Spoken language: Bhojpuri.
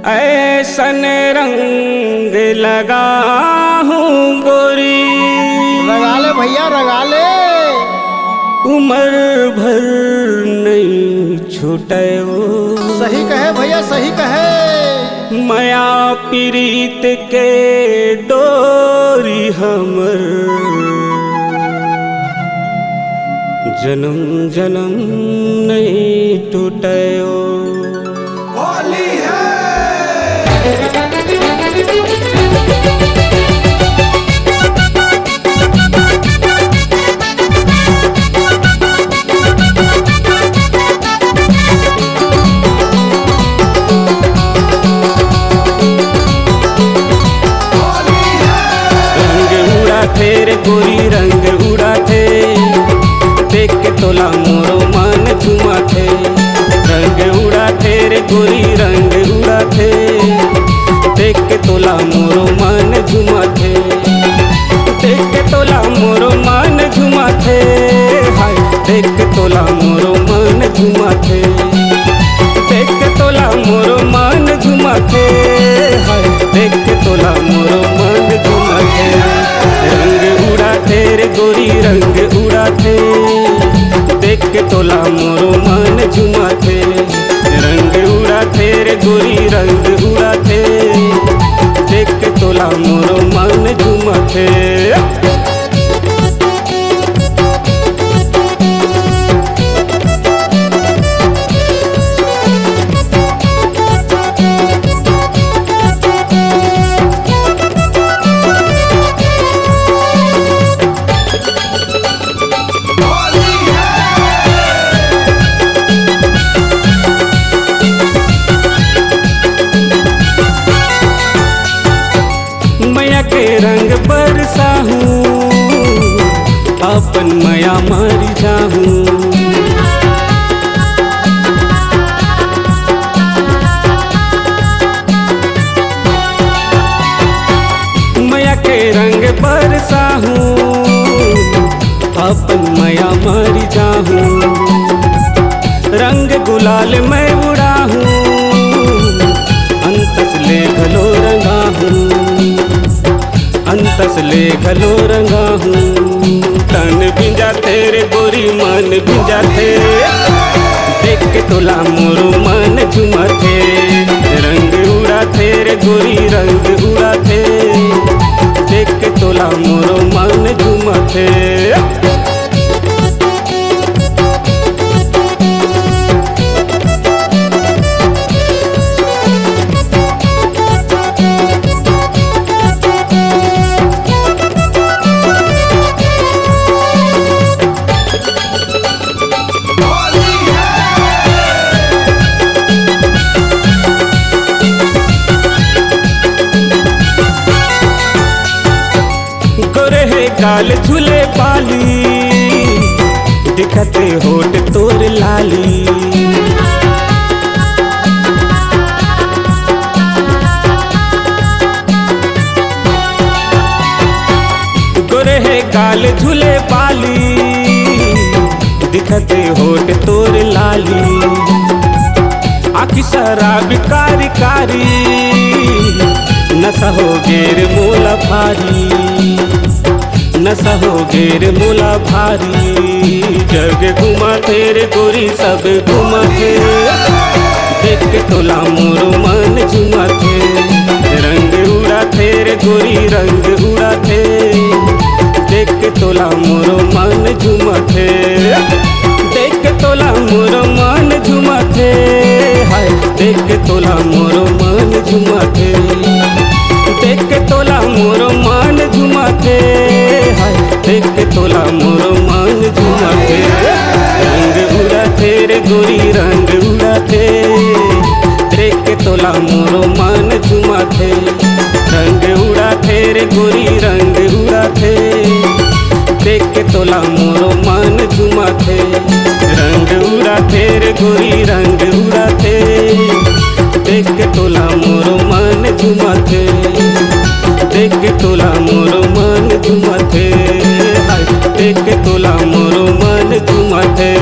ऐसन रंग लगा हूँ गोरी, रंगा ले भैया रंगा ले। उम्र भर नहीं छूटे वो। सही कहे भैया सही कहे। माया पीरीत के डोरी हमर जन्म जन्म नहीं टूटे वो। होली है। तेरे गोरी रंग उड़ा थे, देख के तोला मोरो मन झुमा थे। रंग उड़ा तेरे गोरी रंग उड़ा थे, देख के तोला मोरो मन झुमा थे। देख के तोला मोरो मन झुमा थे, हाय देख के तोला मोरो मन झुमा थे। देख के तोला मोरो मन झुमा थे, हाय देख के तोला मोरो मन झुमा थे। रंग उड़ा तेरे गोरी रंग उड़ा थे, देख के तोला मोरो मन झुमा थे। रंग उड़ा तेरे गोरी रंग उड़ा थे, देख के तोला मोरो मन झुमा थे। के रंग बरसा हूँ, अपन माया मारी जाहूँ। माया के रंग बरसा हूँ, अपन माया मारी जाहूँ। रंग गुलाल मैं उड़ा हूँ, अंतस ले घलो रंगा हूँ। अंतस ले घलो रंगा हूँ। तन भिंजा तेरे गोरी मन भिंजा थे, देख के तोला मोरो मन झुमा थे। रंग उड़ा तेरे गोरी रंग उड़ा थे, देख के तोला मोरो मन झुमा थे। गाल झूले पाली, दिखते होठ तोर लाली। गोरे है गाल झूले पाली, दिखते होठ तोर लाली। आखी शराब कारी कारी, नशा हो गेर मोला भारी। नशा हो गेर मोला भारी, जग घुमा तेरे गोरी सब घुमा थे। देख के तोला मोरो मन झुमा थे। रंग उड़ा तेरे गोरी रंग उड़ा थे, देख के तोला मोरो मन झुमा थे। देख के तोला मोरो मन झुमा थे, हाय देख के तोला मोरो मन झुमा थे। देख के तोला मोरो मन झुमा थे, हाय देख के तोला मोरो मन झुमा थे। रंग उड़ा तेरे गोरी रंग उड़ा थे, देख के तोला मोरो मन झुमा थे। रंग उड़ा तेरे गोरी रंग उड़ा थे, देख के तोला मोरो मन झुमा थे। रंग उड़ा तेरे गोरी रंग उड़ा थे, देख के तोला मोरो मन झुमा थे। देख के तोला मोरो मन झुमा थे, देख के तोला मोरो मन झुमा थे।